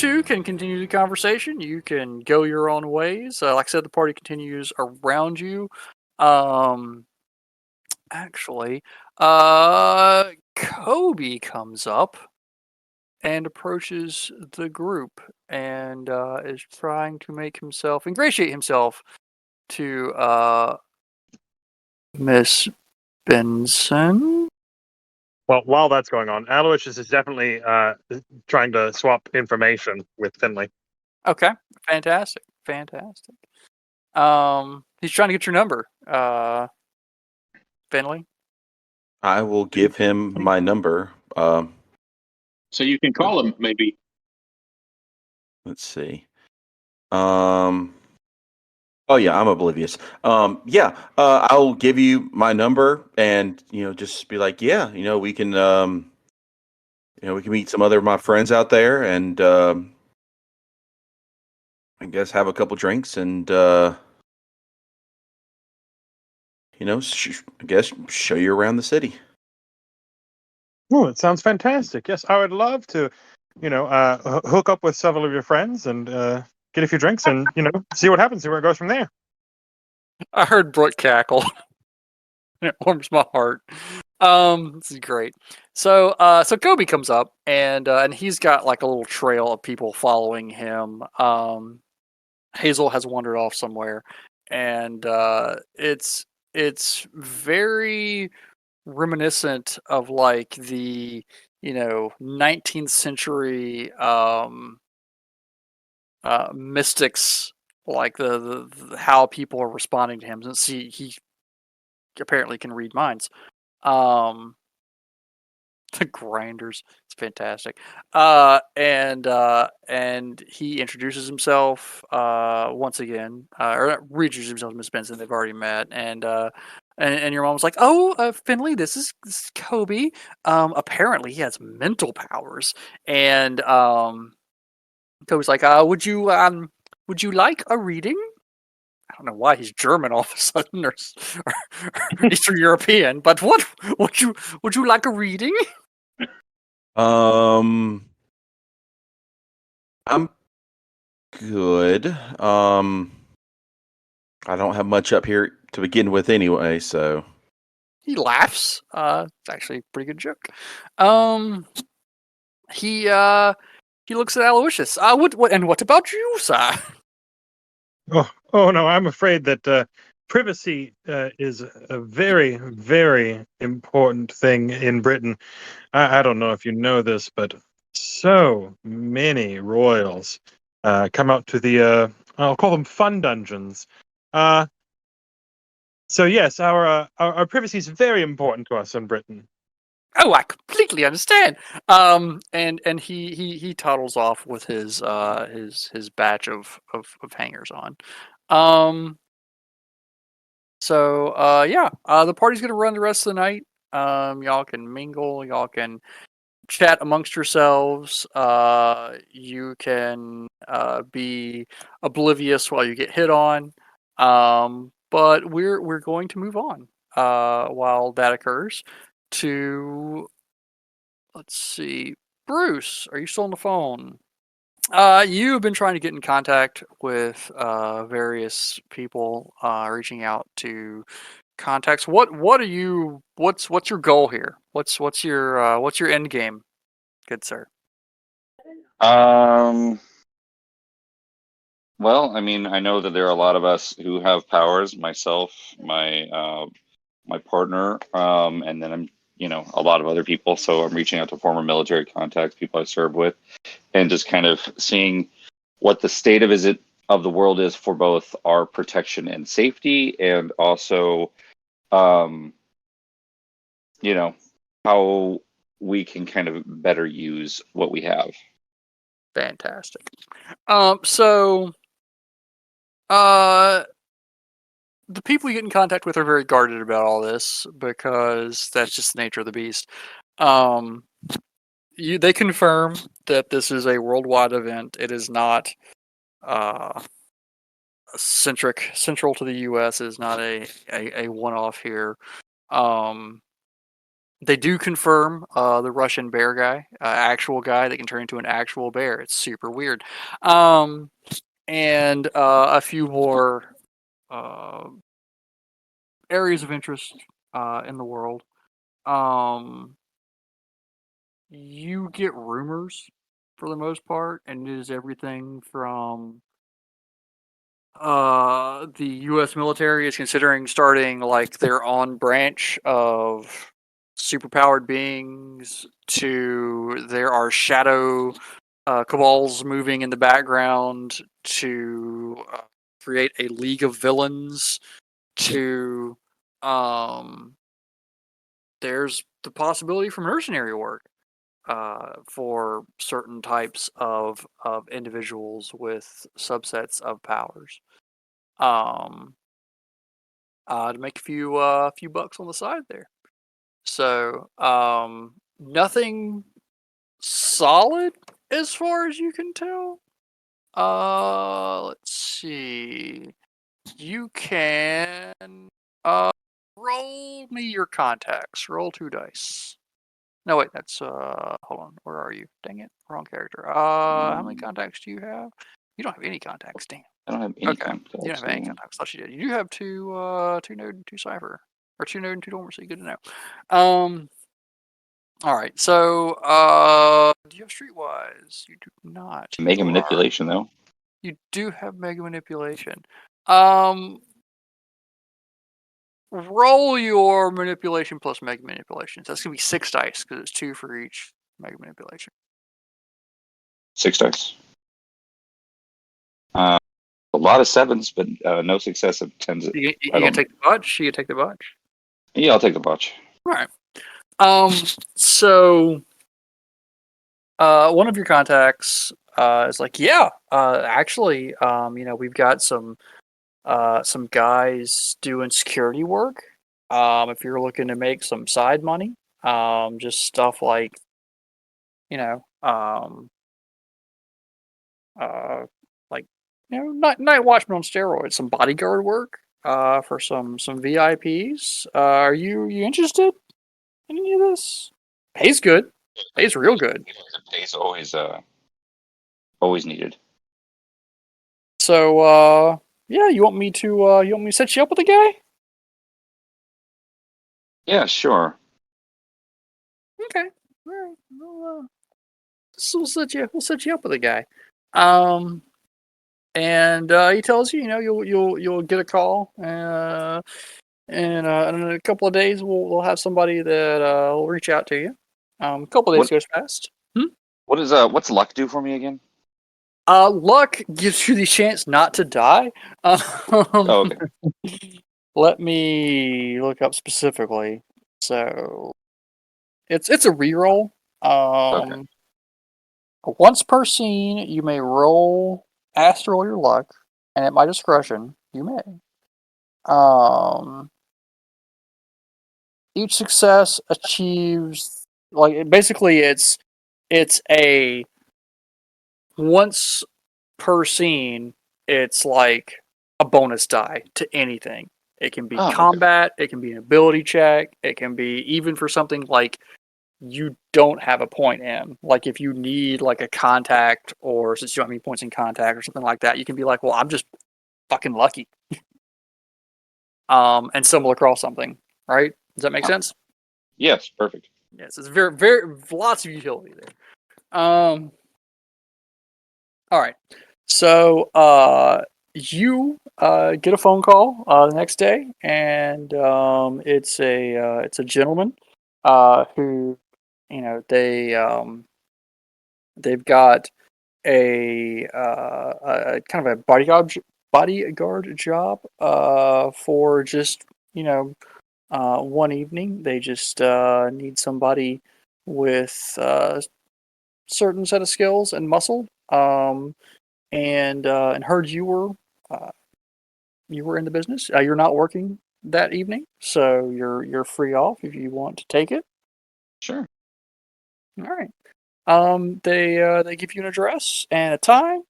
two can continue the conversation. You can go your own ways. Like I said, the party continues around you. Actually, Kobe comes up and approaches the group and is trying to ingratiate himself to Miss Benson. Well, while that's going on, Aloysius is definitely trying to swap information with Finley. Okay, fantastic. He's trying to get your number, Finley. I will give him my number. So you can call him, maybe. Let's see. Oh yeah, I'm oblivious. I'll give you my number, and just be like, yeah, we can, we can meet some other of my friends out there, and I guess have a couple drinks, and I guess show you around the city. Oh, it sounds fantastic. Yes, I would love to, hook up with several of your friends and get a few drinks and, see what happens, see where it goes from there. I heard Brooke cackle. It warms my heart. This is great. So Kobe comes up and he's got like a little trail of people following him. Hazel has wandered off somewhere, and it's very reminiscent of like the 19th century mystics, like the how people are responding to him. And see, he apparently can read minds. The grinders, it's fantastic. And he introduces himself once again, or reintroduces himself to Miss Benson. They've already met, and your mom was like, "Oh, Finley, this is Kobe. Apparently he has mental powers." And Kobe's like, would you like a reading?" I don't know why he's German all of a sudden, or Eastern European. But what would you like a reading? I'm good. I don't have much up here to begin with anyway, so. He laughs. It's actually a pretty good joke. He looks at Aloysius. What about you, sir? Oh no, I'm afraid that privacy is a very, very important thing in Britain. I don't know if you know this, but so many royals come out to the I'll call them fun dungeons. So yes, our privacy is very important to us in Britain. Oh, I completely understand. And he toddles off with his batch of hangers on. The party's gonna run the rest of the night. Y'all can mingle. Y'all can chat amongst yourselves. You can be oblivious while you get hit on. But we're going to move on while that occurs to, let's see, Bruce, are you still on the phone? You've been trying to get in contact with various people, reaching out to contacts. What's your goal here? What's your end game, good sir? Well, I mean, I know that there are a lot of us who have powers. Myself, my partner, and then I'm, a lot of other people. So I'm reaching out to former military contacts, people I served with, and just kind of seeing what the state of the world is for both our protection and safety, and also, how we can kind of better use what we have. Fantastic. The people you get in contact with are very guarded about all this because that's just the nature of the beast. They confirm that this is a worldwide event. It is not central to the U.S. It is not a one-off here. They do confirm the Russian bear guy, actual guy that can turn into an actual bear. It's super weird. And a few more areas of interest in the world. You get rumors for the most part, and it is everything from the U.S. military is considering starting like their own branch of superpowered beings to there are shadow cabals moving in the background to create a league of villains to there's the possibility for mercenary work for certain types of individuals with subsets of powers to make a few bucks on the side there. So nothing solid as far as you can tell. Let's see. You can roll me your contacts. Roll 2 dice. No, wait, that's hold on. Where are you? Dang it, wrong character. How many contacts do you have? You don't have any contacts, damn. I don't have any Okay, contacts. you don't have any no. contacts. Thought you did. You do have two node and 2 cipher, or 2 node and 2 dormancy. Good to know. All right. So, do you have streetwise? You do not. Mega You are- manipulation, though. You do have mega manipulation. Roll your manipulation plus mega manipulation. So that's gonna be 6 dice because it's 2 for each mega manipulation. 6 dice. A lot of 7s, but no success of 10s. You I gonna don't take the botch? You gonna take the botch? Yeah, I'll take the botch. All right. So, one of your contacts is like, yeah, actually, we've got some guys doing security work. If you're looking to make some side money, just stuff like, like, night watchman on steroids, some bodyguard work, for some VIPs. Are you interested in any of this? Pays good. Pays real good. Pay's always needed. So, yeah, you want me to set you up with a guy? Yeah, sure. Okay. All right. We'll set you up with a guy. And he tells you, you'll get a call, and in a couple of days we'll have somebody that will reach out to you. A couple of days goes past. What's luck do for me again? Luck gives you the chance not to die. Oh, okay. Let me look up specifically. So it's a reroll. Okay. Once per scene, you may ask to roll your luck, and at my discretion, you may. Each success achieves basically it's a once per scene. It's like a bonus die to anything. It can be combat. Okay. It can be an ability check. It can be even for something like you don't have a point in. Like if you need like a contact, or since you don't have any points in contact or something like that, you can be like, well, I'm just fucking lucky. And stumble across something, right? Does that make sense? Yes, perfect. Yes, it's very, very lots of utility there. All right. So you get a phone call the next day, and it's a gentleman who, they've got a kind of a bodyguard job for just one evening. They just need somebody with certain set of skills and muscle. And heard you were in the business. You're not working that evening, so you're free off if you want to take it. Sure. All right. They give you an address and a time,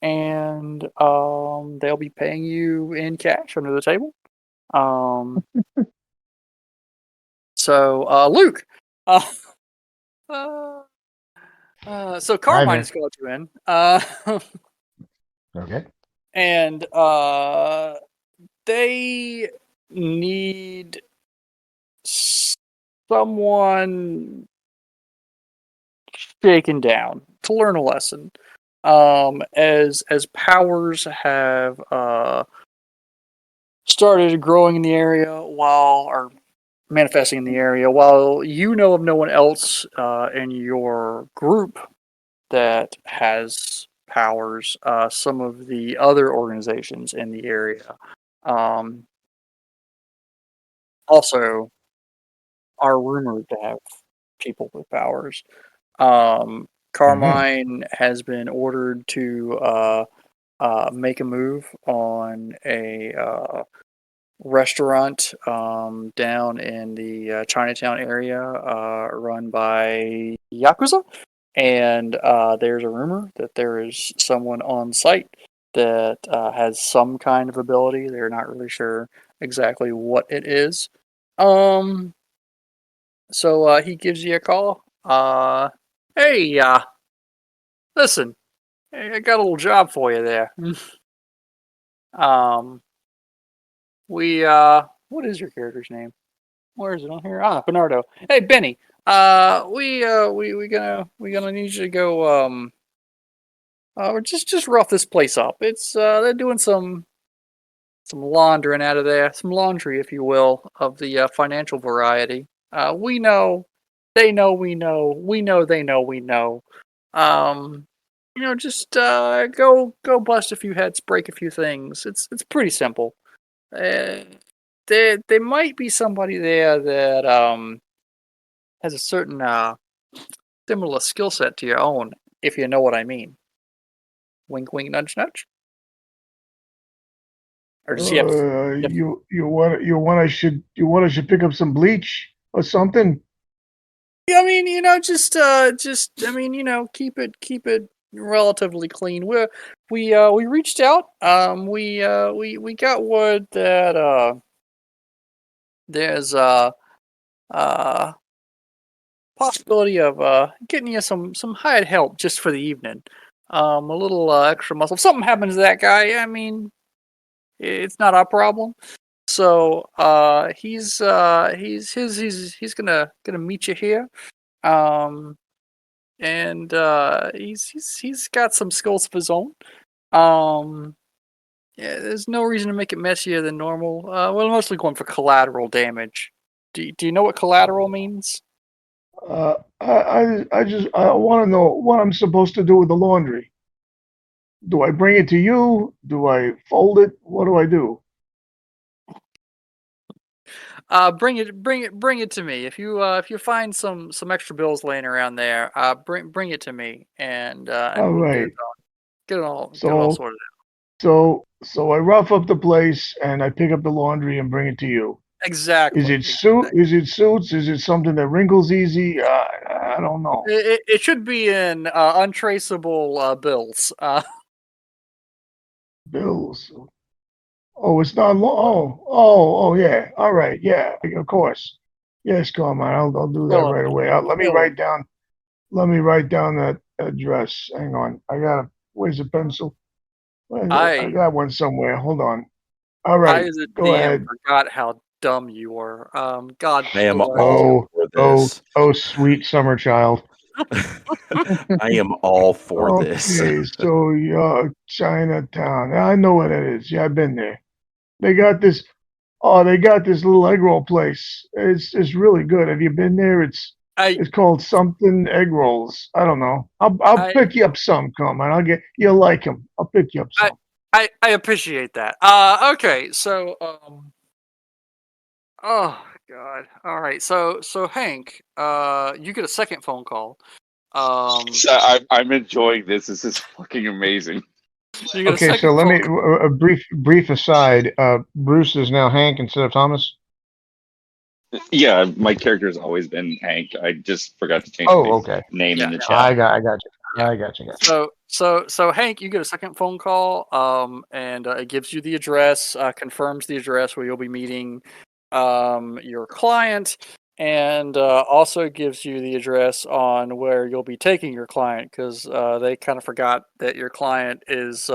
and they'll be paying you in cash under the table. So Luke, So Hi Carmine there. has called you in. Okay. And they need someone shaken down to learn a lesson. As powers have started growing in the area or manifesting in the area, while you know of no one else in your group that has powers, some of the other organizations in the area also are rumored to have people with powers. Carmine has been ordered to make a move on a restaurant down in the Chinatown area run by Yakuza. And there's a rumor that there is someone on site that has some kind of ability. They're not really sure exactly what it is. So he gives you a call. Hey, listen, I got a little job for you there. um, what is your character's name? Where is it on here? Bernardo. Hey, Benny. We gonna need you to go. Just rough this place up. It's they're doing some laundering out of there, some laundry, if you will, of the financial variety. We know, they know, we know, they know, we know. Just go bust a few heads, break a few things. It's pretty simple. Uh, there might be somebody there that has a certain similar skill set to your own, if you know what I mean. Wink, wink, nudge, nudge. Or does he have? You want I should pick up some bleach or something? Yeah, I mean, I mean, keep it relatively clean. We reached out. We got word that there's uh possibility of getting you some hired help just for the evening. A little extra muscle. If something happens to that guy, I mean, it's not our problem. So he's gonna meet you here. Um, and he's got some skills of his own. Yeah, there's no reason to make it messier than normal. We're mostly going for collateral damage. Do you know what collateral means? I want to know what I'm supposed to do with the laundry. Do I bring it to you? Do I fold it? What do I do? Bring it to me. If you find some extra bills laying around there, bring it to me, and All we'll right. get it all So sorted out. so I rough up the place and I pick up the laundry and bring it to you. Exactly. Is it suits? Is it something that wrinkles easy? I don't know. It should be in untraceable bills. Bills. Oh, it's not oh, yeah. All right. Yeah, of course. Yes, Carmine. I'll do that Killing right me. away. Killing me. Let me write down that address. Hang on. Where's the pencil? I I got one somewhere. Hold on. All I right. as a Go DM ahead. forgot how dumb you were. God I am bless all you. for Oh, this. sweet summer child. I am all for this. Okay, so Chinatown. I know what it is. Yeah, I've been there. They got this. Oh, they got this little egg roll place. It's really good. Have you been there? I It's called something egg rolls. I don't know. I'll I pick you up some, Carmine. You'll like them. I'll pick you up I some. I appreciate that. Okay, so oh God. All right. So Hank, you get a second phone call. So I'm enjoying this. This is fucking amazing. You get a Okay, second so let phone me call. a brief aside. Bruce is now Hank instead of Thomas. Yeah, my character has always been Hank. I just forgot to change Oh, my okay. name in Yeah. the chat. I got you. Yeah. I got you. So Hank, you get a second phone call, and it gives you the address, confirms the address where you'll be meeting, your client, and also gives you the address on where you'll be taking your client, because they kind of forgot that your client is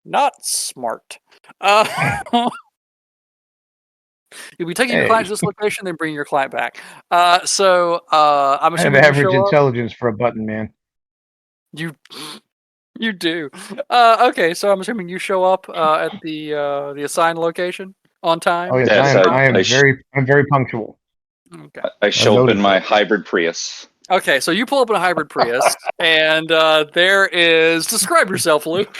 not smart. You'll be taking your client to this location, then bringing your client back. I'm I have assuming you average show up. intelligence for a button man. You do. Okay, so I'm assuming you show up at the assigned location on time. Oh yes, Yes, I'm very punctual. Okay. I show up in noticed my that. hybrid Prius. Okay, so you pull up in a hybrid Prius, and there is. Describe yourself, Luke.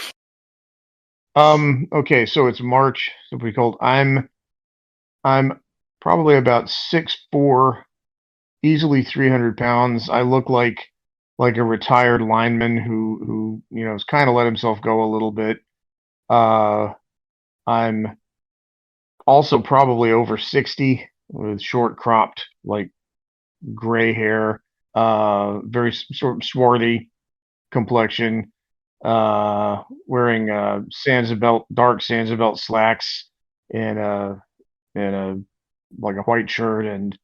Okay, so it's March. So we called. I'm probably about 6'4", easily 300 pounds. I look like a retired lineman who has kind of let himself go a little bit. I'm also probably over 60 with short cropped like gray hair, very sort of swarthy complexion, wearing dark Sansa slacks and a like a white shirt and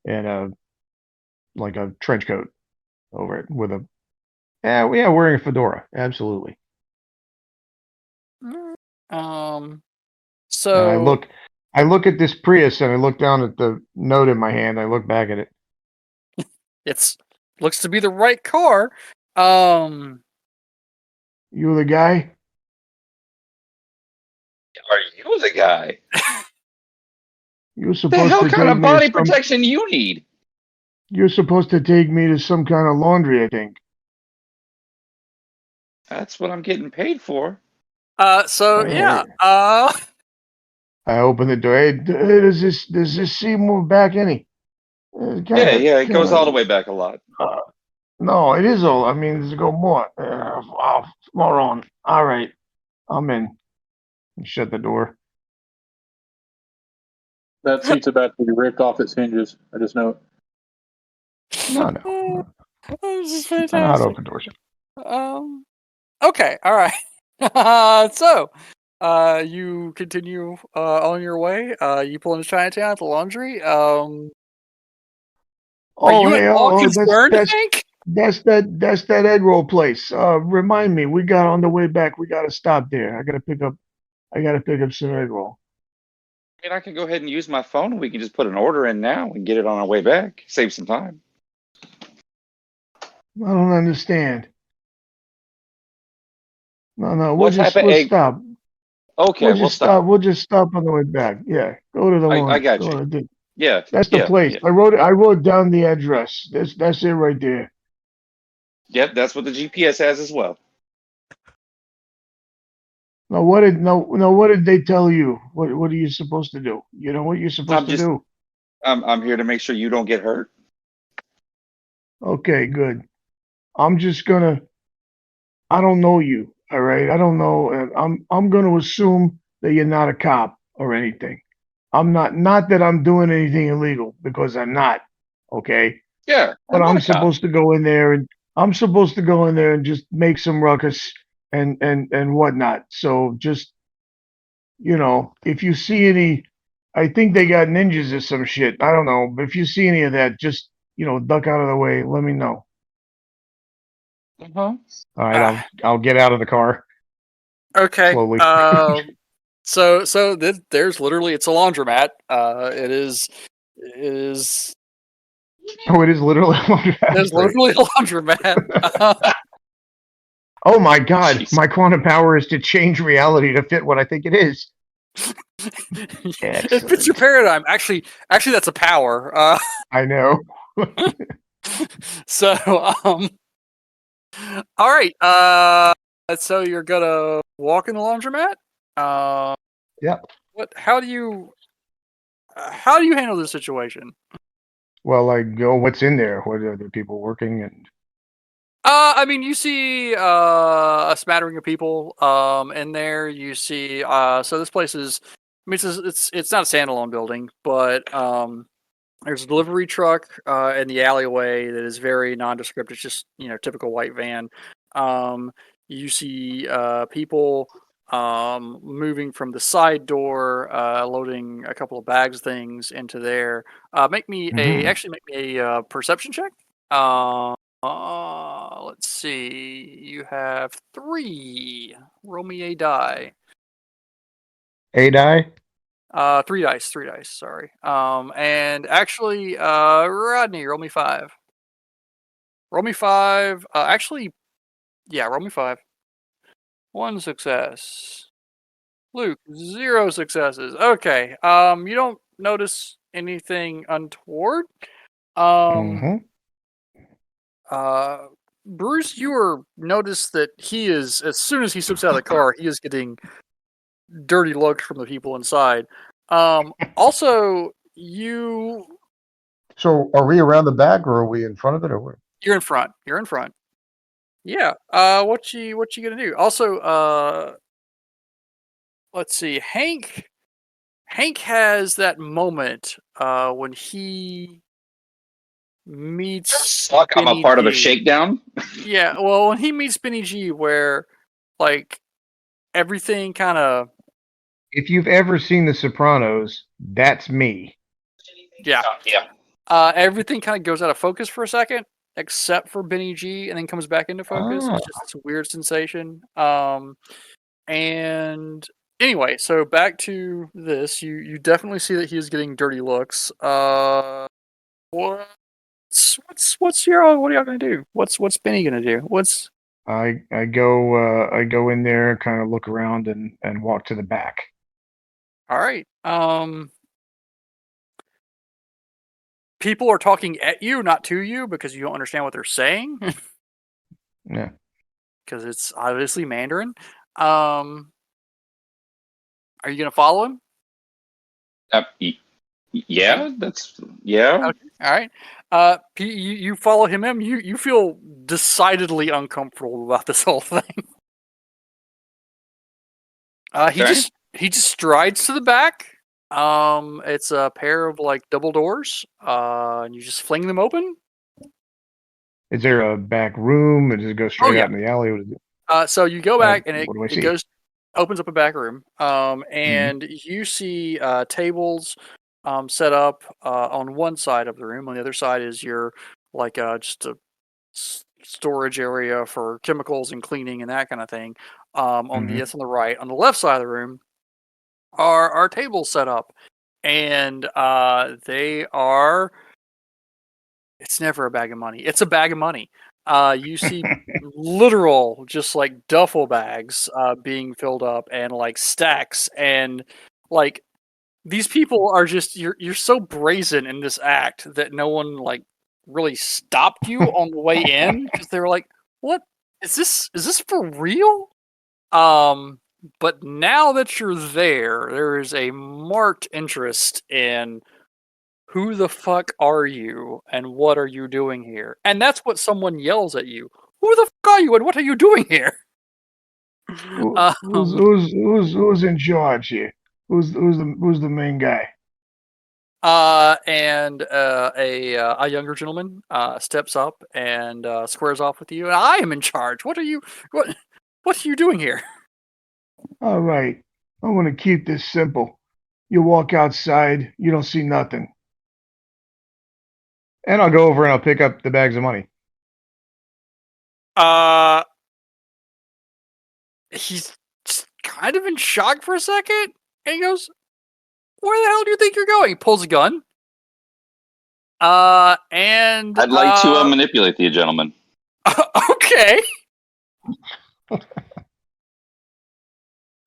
a like a trench coat over it with a wearing a fedora, absolutely. So And I look at this Prius and I look down at the note in my hand. I look back at it. it's looks to be the right car. You the guy? Are you the guy? You're The supposed hell to kind take of me body to some. protection you need? You're supposed to take me to some kind of laundry, I think. That's what I'm getting paid for. Yeah. I open the door. Hey, does this seem move back any? Yeah, it goes all the way back a lot. No, it is all. I mean, does it go more? More on. All right, I'm in. Shut the door. That seat's about to be ripped off its hinges. I just know it. No. This is I know how to fantastic. open doors. Okay, all right. You continue on your way. You pull into Chinatown at the laundry. Are you at all concerned, Hank? That's that egg roll place. Remind me, we got on the way back. We got to stop there. I got to pick up some egg roll. I mean, I can go ahead and use my phone. We can just put an order in now and get it on our way back. Save some time. I don't understand. No, What type of we'll egg? stop. Okay, we'll stop. We'll just stop on the way back. Yeah, go to the one. I got you. Yeah, That's the place. Yeah. I wrote down the address. That's it right there. Yep, that's what the GPS has as well. No, what did they tell you? What are you supposed to do? You know what you're supposed to do? I'm here to make sure you don't get hurt. Okay, good. I'm just gonna. I don't know you. All right, I don't know. I'm gonna assume that you're not a cop or anything. I'm not. Not that I'm doing anything illegal because I'm not. Okay. Yeah, But I'm supposed to go in there and just make some ruckus and whatnot. So just if you see any, I think they got ninjas or some shit. I don't know, but if you see any of that, just duck out of the way. Let me know. Uh-huh. All right, I'll get out of the car. Okay. Slowly. So there's literally, it's a laundromat. It is. Oh, it is literally a laundromat. There's literally a laundromat. Oh my god, Jeez. my quantum power is to change reality to fit what I think it is. It fits your paradigm. Actually, that's a power. I know. So, all right. So you're gonna walk in the laundromat. Yep. How do you handle this situation? Well, I go. What's in there? What are the people working? And I mean, you see a smattering of people in there. You see, so this place is. I mean, it's not a standalone building, but there's a delivery truck in the alleyway that is very nondescript. It's just typical white van. You see people moving from the side door, loading a couple of bags of things into there. Make me a perception check. Let's see. You have 3. Roll me a die. A die? 3 dice. 3 dice. Sorry. And actually, Rodney, roll me 5. Roll me 5. Roll me 5. 1 success. Luke, 0 successes. Okay. You don't notice anything untoward. Bruce, you notice that he is, as soon as he steps out of the car, he is getting dirty looks from the people inside. Also, So are we around the back or are we in front of it or what? You're in front. You're in front. Yeah. What you gonna do? Also, let's see. Hank has that moment when he meets I'm a Benny part of a G. shakedown. Yeah, well, when he meets Benny G, where like everything kind of If you've ever seen The Sopranos, that's me. yeah, Yeah. everything kind of goes out of focus for a second, except for Benny G, and then comes back into focus. Ah. It's just this weird sensation. And anyway, so back to this. You definitely see that he is getting dirty looks. What are y'all gonna do? What's Benny gonna do? I go in there, kind of look around and walk to the back. All right. People are talking at you, not to you, because you don't understand what they're saying. Yeah. Because it's obviously Mandarin. Are you gonna follow him? Yeah, that's yeah. Okay. All right. You follow him in. You feel decidedly uncomfortable about this whole thing. He Okay. just strides to the back. It's a pair of like double doors. And you just fling them open. Is there a back room? Or does it go straight yeah. out in the alley? What is it? So you go back and what do I it see? opens up a back room. And you see tables set up on one side of the room. On the other side is your like just a storage area for chemicals and cleaning and that kind of thing. That's on the right. On the left side of the room are tables set up, and they are. It's never a bag of money. It's a bag of money. You see literal, just like duffel bags being filled up, and like stacks, and like these people are just you're so brazen in this act that no one like really stopped you on the way in because they were like, "What is this? Is this for real?" But now that you're there is a marked interest in who the fuck are you and what are you doing here? And that's what someone yells at you. Who the fuck are you and what are you doing here? Who's in charge here? Who's the main guy? And a younger gentleman steps up and squares off with you. And I am in charge. What are you doing here? All right, I want to keep this simple. You walk outside, you don't see nothing, and I'll go over and I'll pick up the bags of money. He's just kind of in shock for a second, and he goes, "Where the hell do you think you're going?" He pulls a gun. And I'd like to manipulate the gentleman. Okay.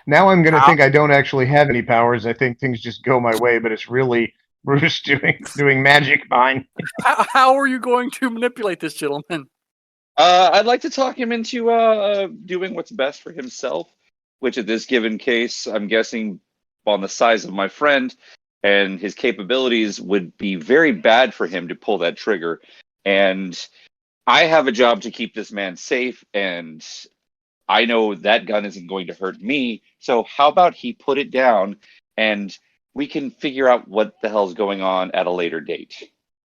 Now I'm gonna think I don't actually have any powers. I think things just go my way, but it's really Bruce doing magic behind. How are you going to manipulate this gentleman? I'd like to talk him into doing what's best for himself, which in this given case, I'm guessing on the size of my friend and his capabilities would be very bad for him to pull that trigger. And I have a job to keep this man safe, and I know that gun isn't going to hurt me. So how about he put it down and we can figure out what the hell's going on at a later date.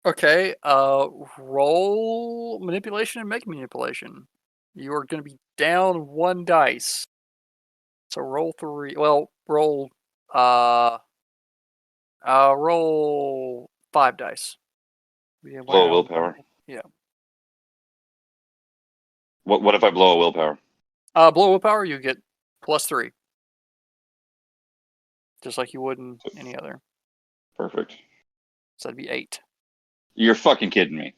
Okay, roll manipulation and make manipulation. You are going to be down 1 dice. So roll 3. Well, roll roll 5 dice. Yeah, Blow a wow. willpower. Yeah. What if I blow a willpower? Blow willpower, you get +3. Just like you would in any other. Perfect. So that'd be 8. You're fucking kidding me.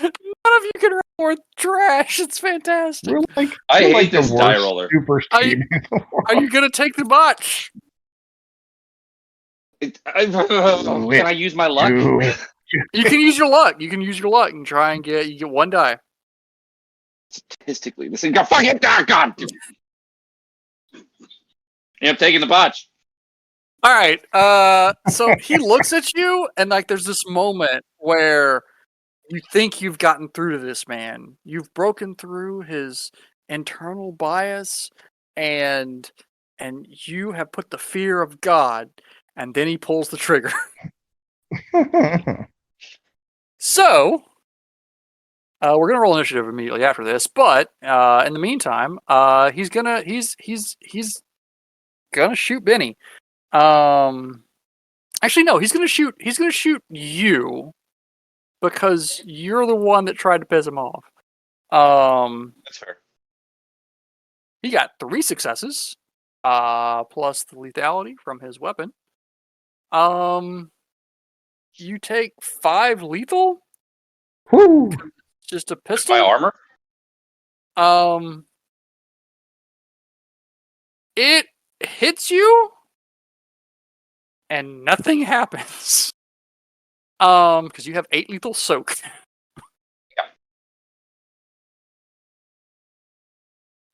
None of you can roll more trash. It's fantastic. We're like, I we're hate like the this die worst roller. super Are you- team in the world. Are you gonna take the botch? Can I use my luck? Do it. You can use your luck. You can use your luck and try and you get 1 die. Statistically, this thing got fucking God. Yeah, I'm taking the botch. All right. So he looks at you, and like, there's this moment where you think you've gotten through to this man. You've broken through his internal bias, and you have put the fear of God. And then he pulls the trigger. So we're gonna roll initiative immediately after this. But in the meantime, he's gonna shoot Benny. Actually, no, he's gonna shoot you because you're the one that tried to piss him off. That's fair. He got 3 successes, plus the lethality from his weapon. You take 5 lethal. Woo. Just a My pistol. armor? It hits you, and nothing happens. Because you have 8 lethal soak.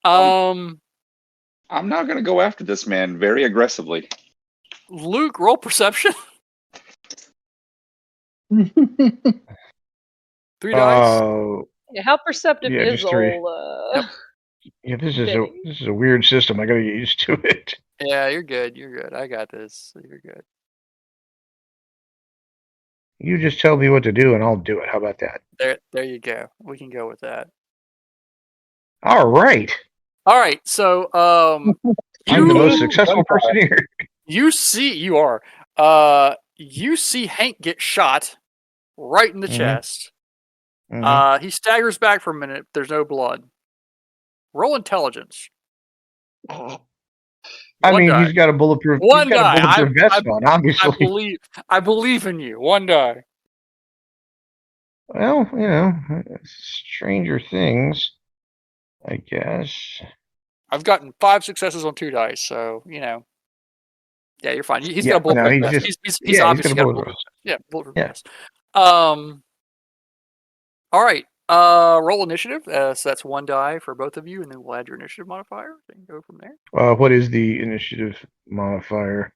I'm not gonna go after this man very aggressively. Luke, roll perception. 3 dice. Yeah, how perceptive Yeah, is just 3. old? Yep. Yeah, this is Benny. a weird system. I gotta get used to it. Yeah, you're good. You're good. I got this. You're good. You just tell me what to do, and I'll do it. How about that? There you go. We can go with that. All right. All right. So, I'm the most successful person here. you see Hank get shot right in the chest. He staggers back for a minute. There's no blood. Roll intelligence. I One mean, die. he's got a bulletproof. One he's got die. a bulletproof vest on, obviously. I believe in you. 1 die. Well, Stranger Things, I guess. I've gotten 5 successes on 2 dice, so yeah, you're fine. He's got a no, bulletproof vest. He's obviously got a bulletproof vest. Yeah, bulletproof vest. All right. Roll initiative. So that's 1 die for both of you, and then we'll add your initiative modifier and go from there. What is the initiative modifier?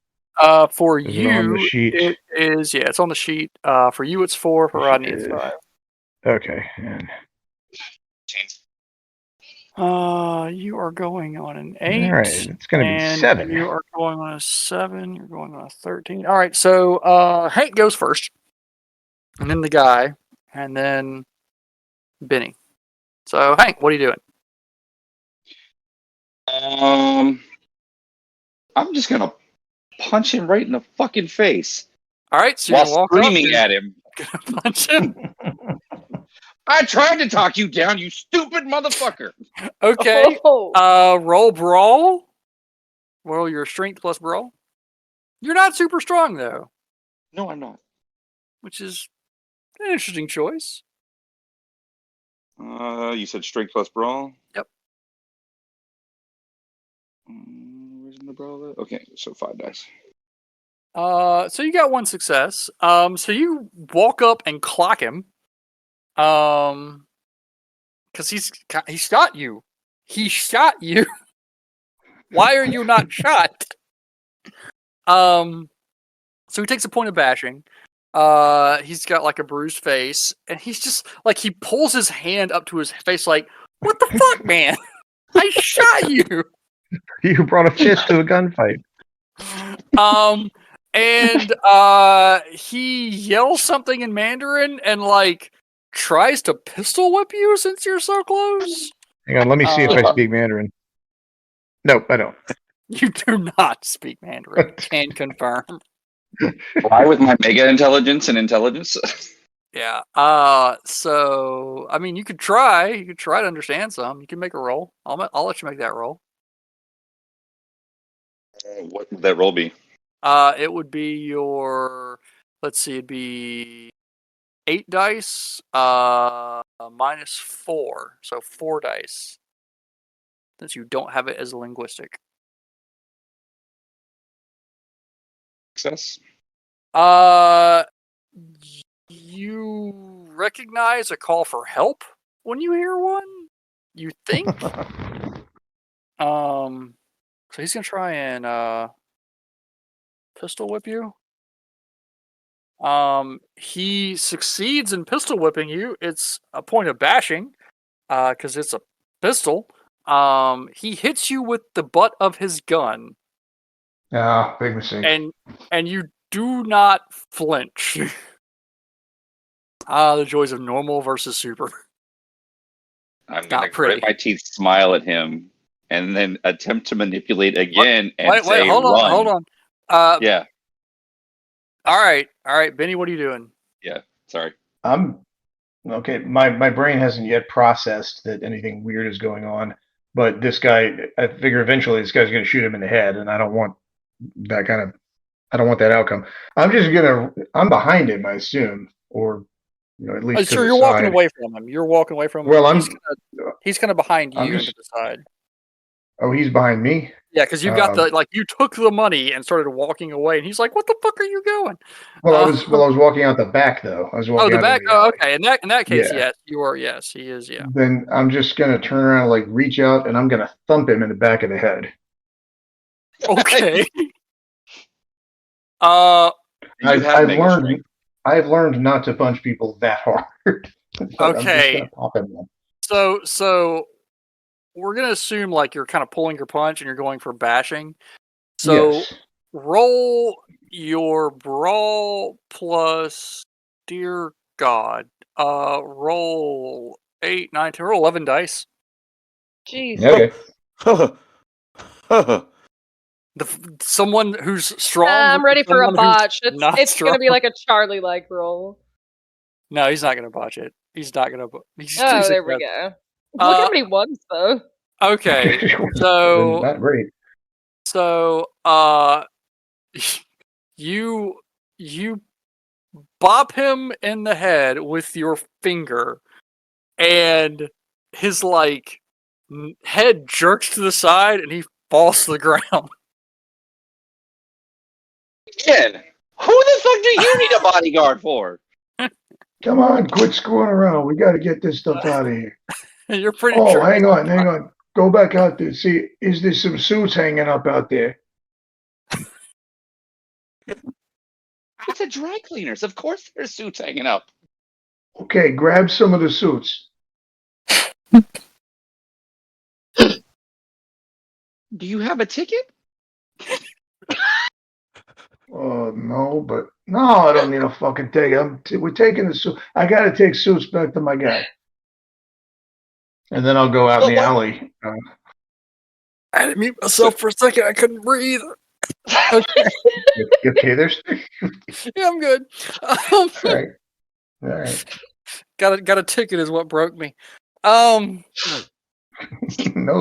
For Is you, it on the sheet? it is. Yeah, it's on the sheet. For you, it's 4. For Rodney, it's 5. Okay. And you are going on an 8. all right, it's going to be 7. You are going on a 7. You're going on a 13. All right, so Hank goes first, and then the guy, and then Benny. So Hank, what are you doing? I'm just gonna punch him right in the fucking face All right, so you're while gonna walk screaming up, at him. gonna punch him. I tried to talk you down, you stupid motherfucker. Okay. Oh. Roll brawl. Roll your strength plus brawl. You're not super strong though, No, I'm not. which is an interesting choice. You said strength plus brawl? Yep. Where's the brawl? Okay, so 5 dice. So you got 1 success. So you walk up and clock him. Because he shot you. He shot you. Why are you not shot? So he takes a point of bashing. He's got like a bruised face, and he's just like, he pulls his hand up to his face like, what the fuck, man? I shot you. You brought a fist to a gunfight. And he yells something in Mandarin and like tries to pistol whip you since you're so close. Hang on, let me see if I speak Mandarin. Nope, I don't. You do not speak Mandarin. Can confirm. Why with my mega intelligence and intelligence? Yeah. So I mean, you could try. You could try to understand some. You can make a roll. I'll let you make that roll. What would that roll be? It would be your. Let's see. It'd be 8 dice. Minus 4, so 4 dice. Since you don't have it as linguistic. Success. You recognize a call for help when you hear one. You think. So he's gonna try and pistol whip you. He succeeds in pistol whipping you. It's a point of bashing, because it's a pistol. He hits you with the butt of his gun, Ah, big mistake. and you do not flinch. The joys of normal versus super. I'm Not gonna pretty. grit my teeth, smile at him, and then attempt to manipulate again and Wait, say, hold "Run." on. Yeah. All right, Benny, what are you doing? Yeah. Sorry. I'm okay. My brain hasn't yet processed that anything weird is going on. But this guy, I figure eventually this guy's going to shoot him in the head, and I don't want that kind of. I don't want that outcome. I'm behind him, I assume, or at least to Sure, the you're walking side. away from him. You're walking away from him. Well, he's kind of behind I'm you and just. to the side. Oh, he's behind me. Yeah, because you've got you took the money and started walking away, and he's like, "What the fuck are you going?" Well, I was walking out the back though. I was walking the out back. into the alley. Okay. In that case, Yeah. yes, you are. Yes, he is. Yeah. Then I'm just gonna turn around, like reach out, and I'm gonna thump him in the back of the head. Okay. I've learned not to punch people that hard. But I'm just gonna pop him one. So we're gonna assume like you're kind of pulling your punch and you're going for bashing. So Yes. roll your brawl plus dear God. Roll 8, 9, 10, roll 11 dice. Jeez. Okay. Someone who's strong. I'm ready for a someone who's botch. not It's strong. gonna be like a Charlie-like roll. No, he's not gonna botch it. He's not gonna. He's Oh, too there we successful. go. Look how many ones though. Okay, so Not great. So, you bop him in the head with your finger, and his head jerks to the side, and he falls to the ground. Again, who the fuck do you need a bodyguard for? Come on, quit screwing around. We got to get this stuff out of here. You're pretty Oh, sure. hang on. Go back out there. See, is there some suits hanging up out there? It's a dry cleaners. Of course, there's suits hanging up. Okay, grab some of the suits. Do you have a ticket? No, I don't need a fucking ticket. We're taking the suit. I got to take suits back to my guy. And then I'll go out in the alley. I had to mute myself for a second. I couldn't breathe. Okay, there's. Yeah, I'm good. All right. Got a ticket is what broke me. No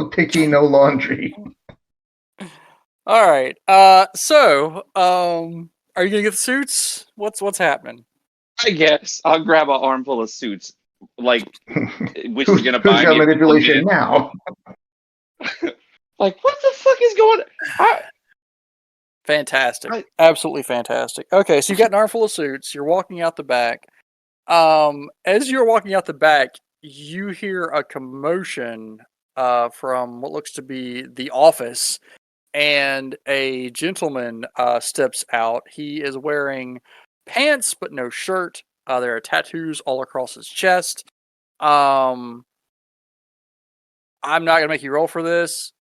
ticky, no laundry. All right. So, are you gonna get the suits? What's happening? I guess I'll grab an armful of suits. Which is gonna Who's buy got me manipulation now? What the fuck is going on? Fantastic. Absolutely fantastic. Okay, so you've got an armful of suits. You're walking out the back. As you're walking out the back, you hear a commotion from what looks to be the office, and a gentleman steps out. He is wearing pants but no shirt. There are tattoos all across his chest. I'm not gonna make you roll for this.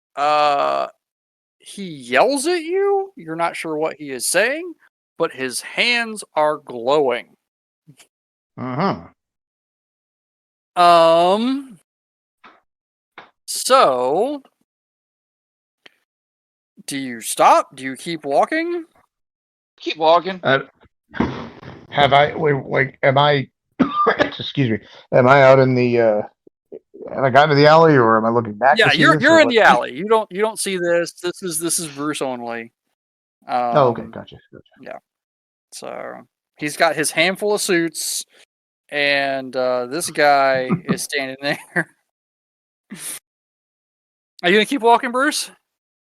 He yells at you. You're not sure what he is saying, but his hands are glowing. So Do you stop? Do you keep walking? Keep walking. Have I like? Am I? Excuse me. Am I out in the? Have I gotten to the alley, or am I looking back? Yeah, to see you're this, you're or in what? the alley. You don't see this. This is Bruce only. Oh, okay, gotcha. Yeah. So he's got his handful of suits, and this guy is standing there. Are you gonna keep walking, Bruce?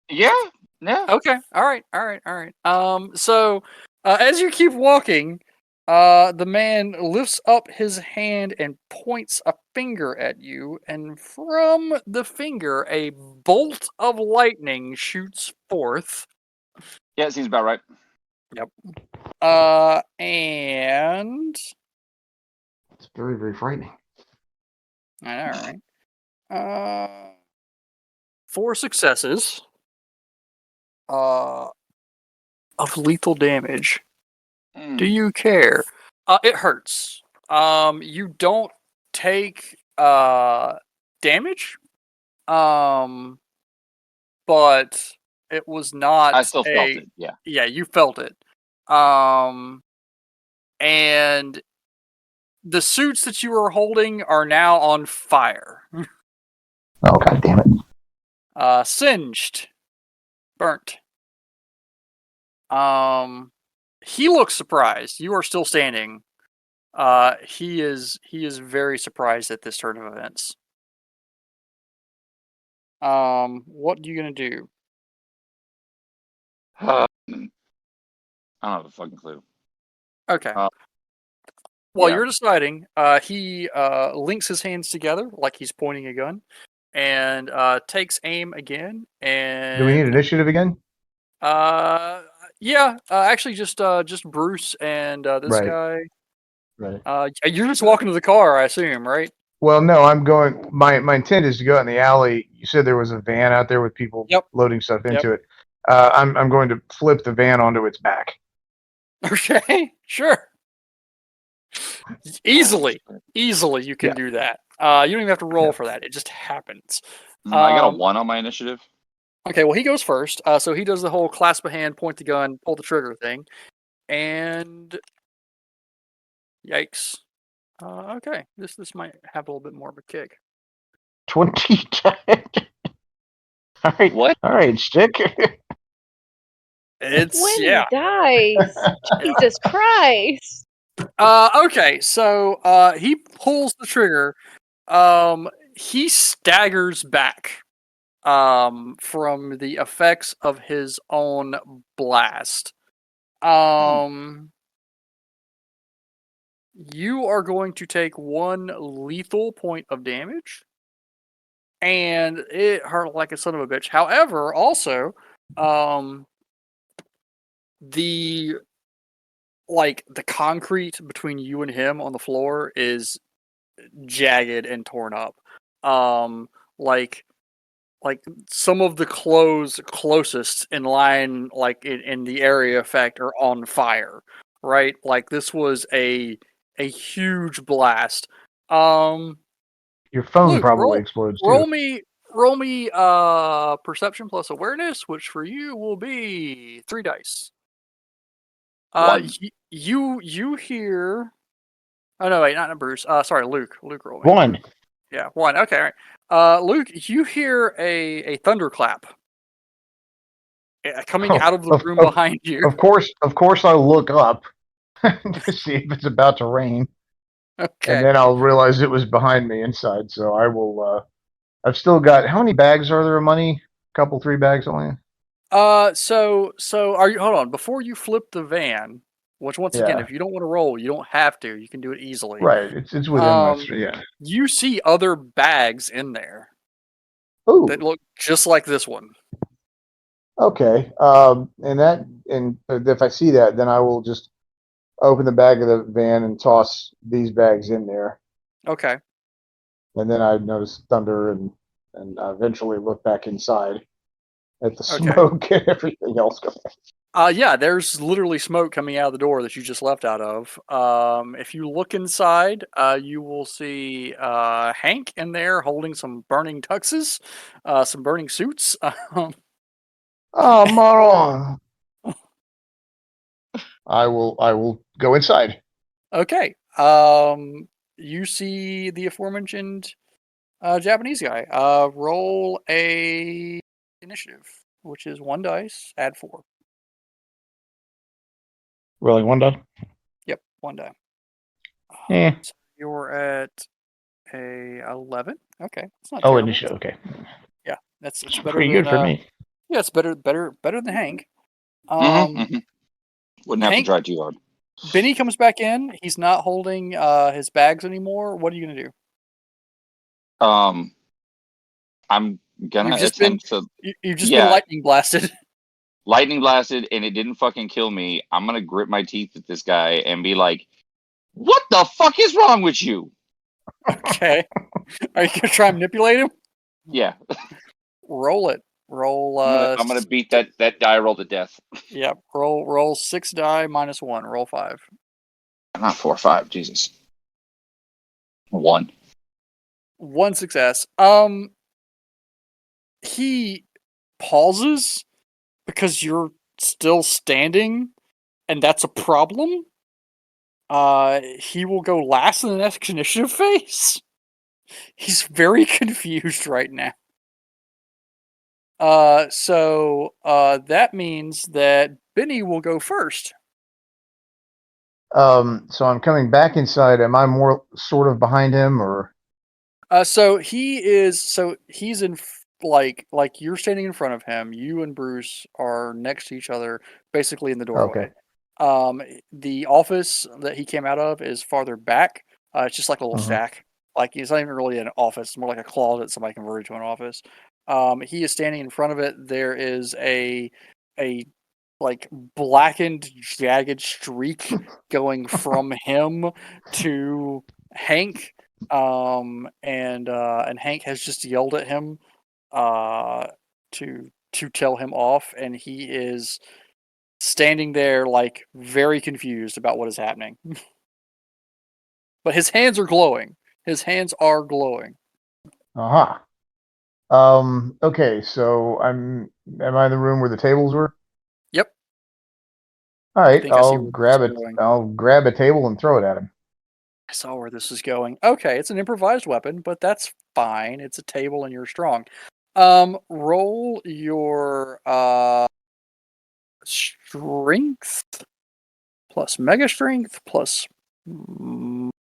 Yeah. Yeah. Okay. All right. So as you keep walking, the man lifts up his hand and points a finger at you, and from the finger, a bolt of lightning shoots forth. Yeah, it seems about right. Yep. And It's very, very frightening. I know, right? 4 successes. Of lethal damage. Do you care? It hurts. You don't take damage. But it was not I still felt it. Yeah. Yeah, you felt it. And the suits that you were holding are now on fire. Oh, god damn it! Singed. Burnt. He looks surprised. You are still standing. He is very surprised at this turn of events. What are you gonna do? I don't have a fucking clue. Okay. Yeah. You're deciding, he links his hands together like he's pointing a gun, and takes aim again. And Do we need initiative again? Yeah. Actually, just Bruce and this Right. guy. Right. You're just walking to the car, I assume, right? Well, no, I'm going. My intent is to go out in the alley. You said there was a van out there with people loading stuff into it. I'm going to flip the van onto its back. Okay, sure. Easily you can do that. You don't even have to roll for that. It just happens. I got a 1 on my initiative. Okay, well, he goes first. So he does the whole clasp a hand, point the gun, pull the trigger thing. And yikes. Okay, this might have a little bit more of a kick. 20. All right. What? All right, stick. It's 20 dice. Jesus Christ. Okay, so he pulls the trigger. He staggers back from the effects of his own blast. You are going to take 1 lethal point of damage, and it hurt like a son of a bitch. However, also, the concrete between you and him on the floor is jagged and torn up. Like some of the clothes closest in line, like in the area effect, are on fire. Right? Like this was a huge blast. Your phone Luke, probably explodes too. roll me perception plus awareness, which for you will be 3 dice. 1. You hear. Oh no, wait, not Bruce. Sorry, Luke. Luke rolled. 1. Yeah, 1. Okay, all right. Luke, you hear a thunderclap coming out of the room behind you. Of course, I'll look up to see if it's about to rain. Okay. And then I'll realize it was behind me inside. So I will. I've still got. How many bags are there of money? A couple, 3 bags only. So are you? Hold on. Before you flip the van, which once again, if you don't want to roll, you don't have to. You can do it easily. Right. It's within my. Yeah. You see other bags in there. Ooh. That look just like this one. Okay. And if I see that, then I will just open the back of the van and toss these bags in there. Okay. And then I notice thunder and eventually look back inside at the smoke and everything else going. Yeah, there's literally smoke coming out of the door that you just left out of. If you look inside, you will see Hank in there holding some burning tuxes, some burning suits. Oh, moron. I will go inside. Okay. You see the aforementioned Japanese guy. Roll a initiative, which is 1 dice, add 4. Rolling 1 die. Yep, 1 die. Eh. So you're at a 11. Okay, it's not Oh, terrible. initiative. Okay. Yeah, it's It's better pretty than good for me. yeah, it's better than Hank. Wouldn't have Hank- to try too hard. Benny comes back in. He's not holding his bags anymore. What are you gonna do? I'm gonna You've just attempt to you've just been lightning blasted. lightning blasted, and it didn't fucking kill me. I'm gonna grip my teeth at this guy and be like, "What the fuck is wrong with you?" Okay. Are you gonna try and manipulate him? Yeah, Roll it. Roll. I'm gonna beat that die roll to death. Yep. Roll 6 die minus 1. Roll 5. Not 4 or 5. Jesus. 1. 1 success. He pauses because you're still standing, and that's a problem. He will go last in the next initiative phase. He's very confused right now. So that means that Benny will go first. So I'm coming back inside. Am I more sort of behind him, or? So he's in like you're standing in front of him. You and Bruce are next to each other, basically in the doorway. Okay. The office that he came out of is farther back. It's just like a little Mhm. shack. Like it's not even really an office. It's more like a closet somebody converted to an office. He is standing in front of it. There is a like blackened, jagged streak going from him to Hank. And Hank has just yelled at him to tell him off, and he is standing there like very confused about what is happening. But his hands are glowing. His hands are glowing. Uh-huh. Okay, so am I in the room where the tables were? Yep. All I right, think I see I'll where this grab is it. going. I'll grab a table and throw it at him. I saw where this is going. Okay, it's an improvised weapon, but that's fine. It's a table and you're strong. Roll your strength plus mega strength plus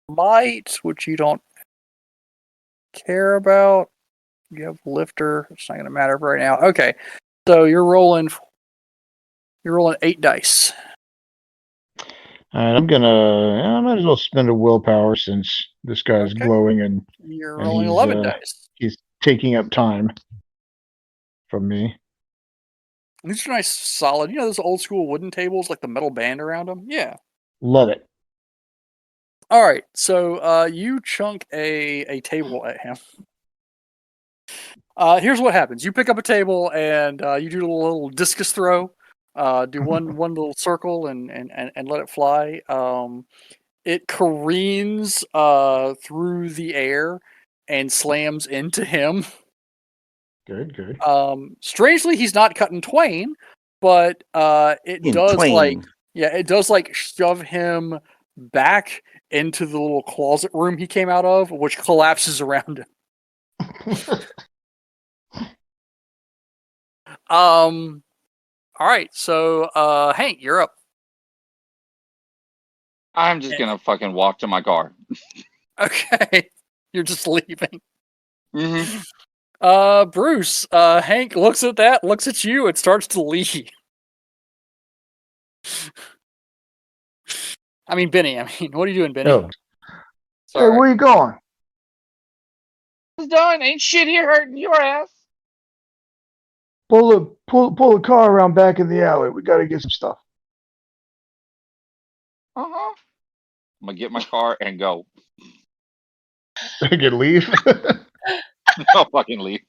might, which you don't care about. You have lifter. It's not going to matter right now. Okay, so you're rolling 8 dice. All right, I might as well spend a willpower since this guy's Okay. glowing and You're And rolling he's, 11 dice. he's taking up time from me. These are nice, solid. You know those old school wooden tables, like the metal band around them. Yeah. Love it. All right. So you chunk a table at him. Here's what happens. You pick up a table and you do a little discus throw. Do one little circle and let it fly. It careens through the air and slams into him. Good. Strangely, he's not cut in twain, but it In does twain. it does shove him back into the little closet room he came out of, which collapses around him. All right, so Hank, you're up. I'm just gonna fucking walk to my car. Okay, you're just leaving. Mm-hmm. Bruce, Hank looks at that, looks at you, and starts to leave. I mean, Benny. What are you doing, Benny? Oh. Sorry. Hey, where you going? It's done. Ain't shit here hurting your ass. Pull the car around back in the alley. We got to get some stuff. Uh-huh. I'm gonna get my car and go. I can leave. I'll fucking leave.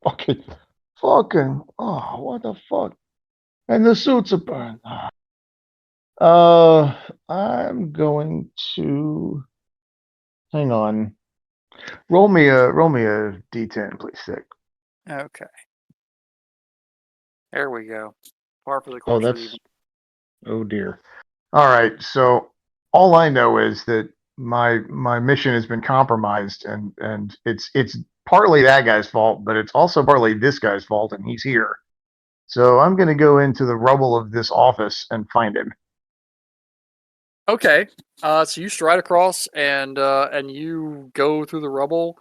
Fucking. Oh, what the fuck? And the suits are burned. I'm going to. Hang on. Roll me a D10, please, Sick. Okay. There we go. Par for the Oh, course. or that's even. oh dear. All right, so all I know is that my mission has been compromised, and it's partly that guy's fault, but it's also partly this guy's fault, and he's here. So I'm going to go into the rubble of this office and find him. Okay. So you stride across and you go through the rubble.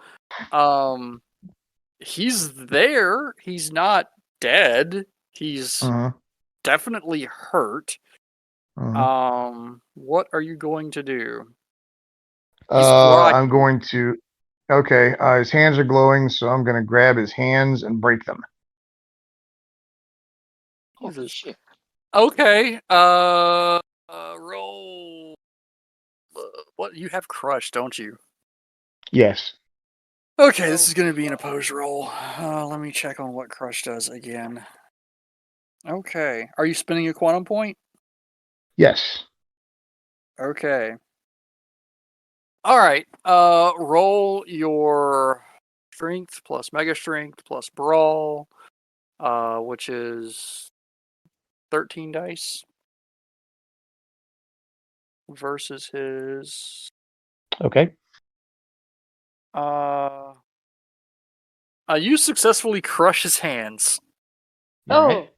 He's there. He's not dead. He's Uh-huh. definitely hurt. What are you going to do? He's I'm groggy. going to. Okay, his hands are glowing, so I'm going to grab his hands and break them. Holy shit. Okay. Roll. What you have crush, don't you? Yes. Okay, this is going to be an opposed roll. Let me check on what crush does again. Okay. Are you spending a quantum point? Yes. Okay. All right. Roll your strength plus mega strength plus brawl, which is 13 dice versus his. Okay. You successfully crush his hands. All Oh, right.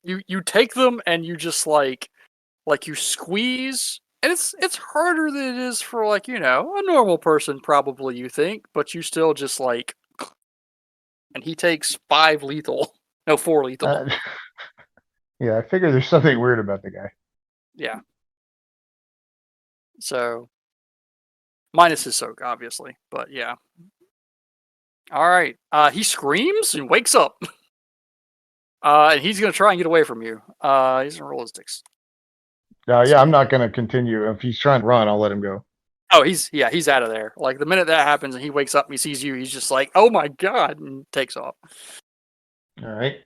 You take them and you just like you squeeze, and it's harder than it is for a normal person probably, you think, but you still just like, and he takes 5 lethal, no 4 lethal. Yeah, I figure there's something weird about the guy. Yeah. So minus his soak, obviously, but yeah. All right. He screams and wakes up. And he's gonna try and get away from you. He's gonna roll his dicks. Yeah, I'm not going to continue. If he's trying to run, I'll let him go. Oh, he's out of there. Like the minute that happens and he wakes up and he sees you, he's just like, "Oh my god!" and takes off. All right.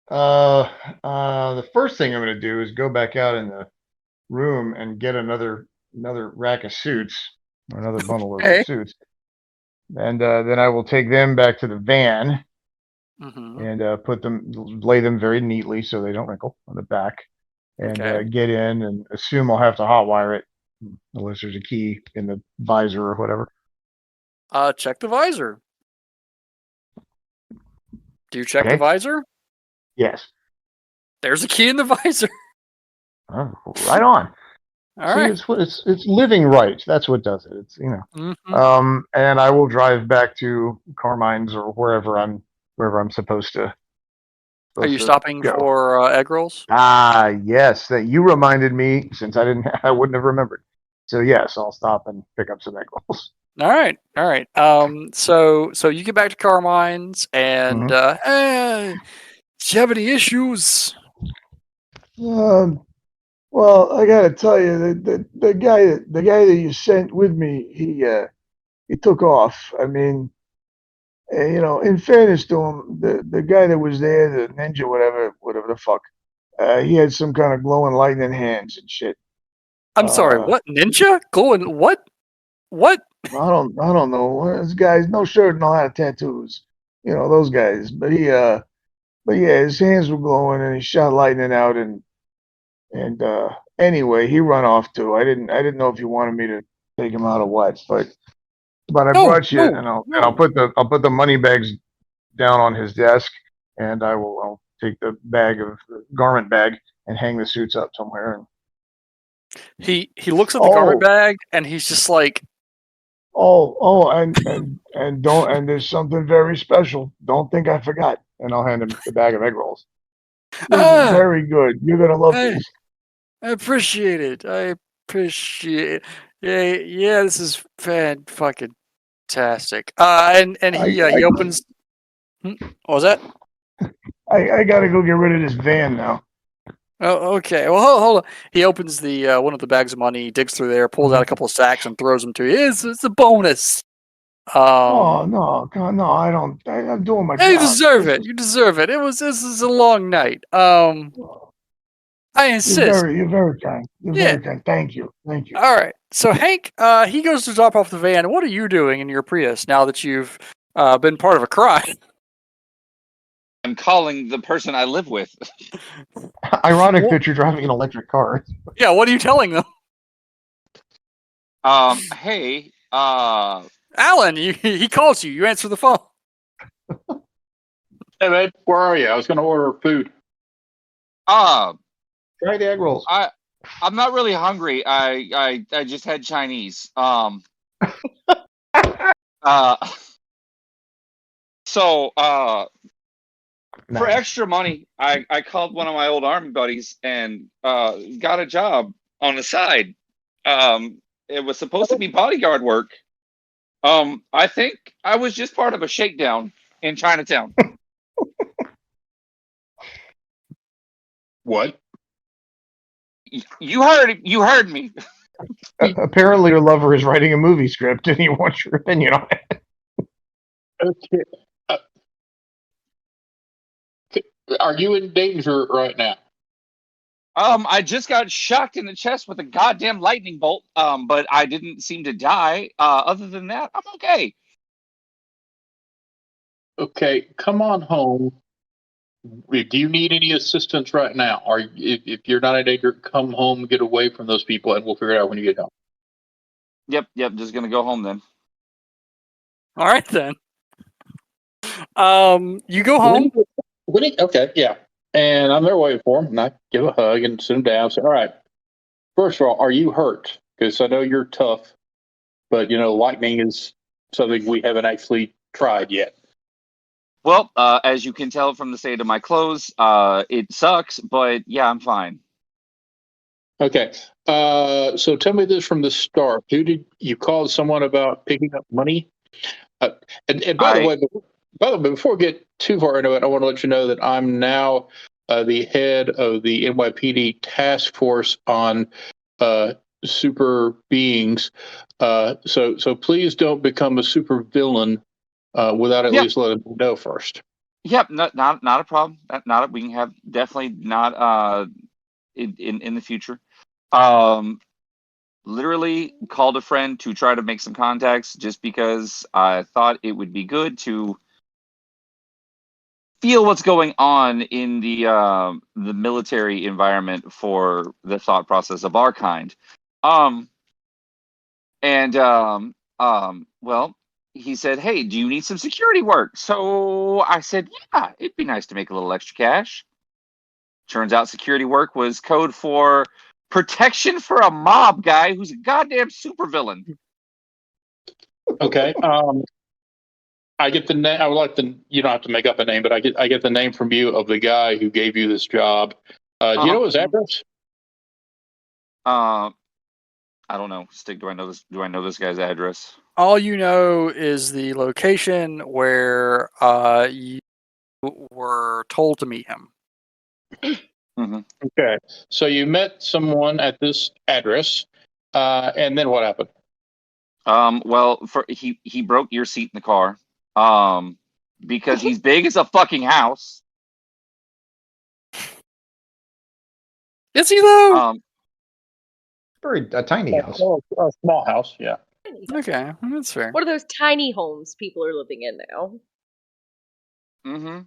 The first thing I'm going to do is go back out in the room and get another rack of suits, or another bundle Okay. of suits, and then I will take them back to the van Mm-hmm. and lay them very neatly so they don't wrinkle on the back, and Okay. get in and assume I'll have to hotwire it unless there's a key in the visor or whatever. Check the visor. Do you check the Okay. visor? Yes. There's a key in the visor. Oh, right on. All See, right. it's living right. That's what does it. It's Mm-hmm. And I will drive back to Carmine's or wherever I'm supposed to. Are you stopping go. for Eggrolls? Ah, yes, that you reminded me since I wouldn't have remembered. So yes, I'll stop and pick up some egg rolls. All right. So you get back to Carmine's, and do you have any issues? Well, I gotta tell you, the guy that you sent with me, he took off. I mean, in fairness to him, the guy that was there, the ninja, whatever the fuck, he had some kind of glowing lightning hands and shit. I'm sorry. What ninja? Glowing what? What? I don't know. Those guys, no shirt and a lot of tattoos. Those guys. But yeah, his hands were glowing and he shot lightning out and anyway, he run off too. I didn't know if you wanted me to take him out or what, but I brought you, and I'll put the money bags down on his desk, and I'll take the garment bag and hang the suits up somewhere. And He looks at the garment bag and he's just like, and there's something very special. Don't think I forgot. And I'll hand him the bag of egg rolls. This is very good. You're gonna love these. I appreciate it. I appreciate it. Yeah, this is fucking tastic. And he opens. What was that? I gotta go get rid of this van now. Oh, okay. Well, hold on. He opens the one of the bags of money, digs through there, pulls out a couple of sacks, and throws them to you. It's a bonus. Oh no, God, no! I don't. I'm doing my job. You deserve it. You deserve it. This is a long night. I insist. You're very kind. You're very kind. Thank you. All right. So Hank, he goes to drop off the van. What are you doing in your Prius now that you've been part of a crime? I'm calling the person I live with. Ironic that you're driving an electric car. Yeah, what are you telling them? Hey, Alan, he calls you. You answer the phone. Hey, babe, where are you? I was going to order food. Try the egg rolls. I'm not really hungry. I just had Chinese. So for Nice. extra money, I called one of my old army buddies and got a job on the side. It was supposed to be bodyguard work. I think I was just part of a shakedown in Chinatown. What? You heard me. Apparently, your lover is writing a movie script, and he wants your opinion on it. Okay. Are you in danger right now? I just got shocked in the chest with a goddamn lightning bolt. But I didn't seem to die. Other than that, I'm okay. Okay, come on home. Do you need any assistance right now? Or if you're not in danger, come home, get away from those people, and we'll figure it out when you get home. Yep. Just gonna go home then. All right then. You go home. Okay, yeah. And I'm there waiting for him, and I give a hug and sit him down. Say, all right. First of all, are you hurt? Because I know you're tough, but lightning is something we haven't actually tried yet. Well, as you can tell from the state of my clothes, it sucks, but yeah, I'm fine. Okay. So tell me this from the start. Who did you call someone about picking up money? And by the way, before we get too far into it, I want to let you know that I'm now the head of the NYPD task force on super beings. So please don't become a super villain without at least letting me know first. Yep, not a problem. We can have definitely not in the future. Literally called a friend to try to make some contacts just because I thought it would be good to feel what's going on in the military environment for the thought process of our kind. Well, he said, "Hey, do you need some security work?" So I said, "Yeah, it'd be nice to make a little extra cash." Turns out security work was code for protection for a mob guy who's a goddamn supervillain. Okay. I get the name. I would like the. You don't have to make up a name, but I get the name from you of the guy who gave you this job. Do you know his address? I don't know. Stig, do I know this? Do I know this guy's address? All you know is the location where you were told to meet him. Mm-hmm. Okay. So you met someone at this address, and then what happened? Well, he broke your seat in the car. Because he's big as a fucking house. Is he though? A tiny house. A small house, yeah. Okay, that's fair. What are those tiny homes people are living in now? Mm-hmm.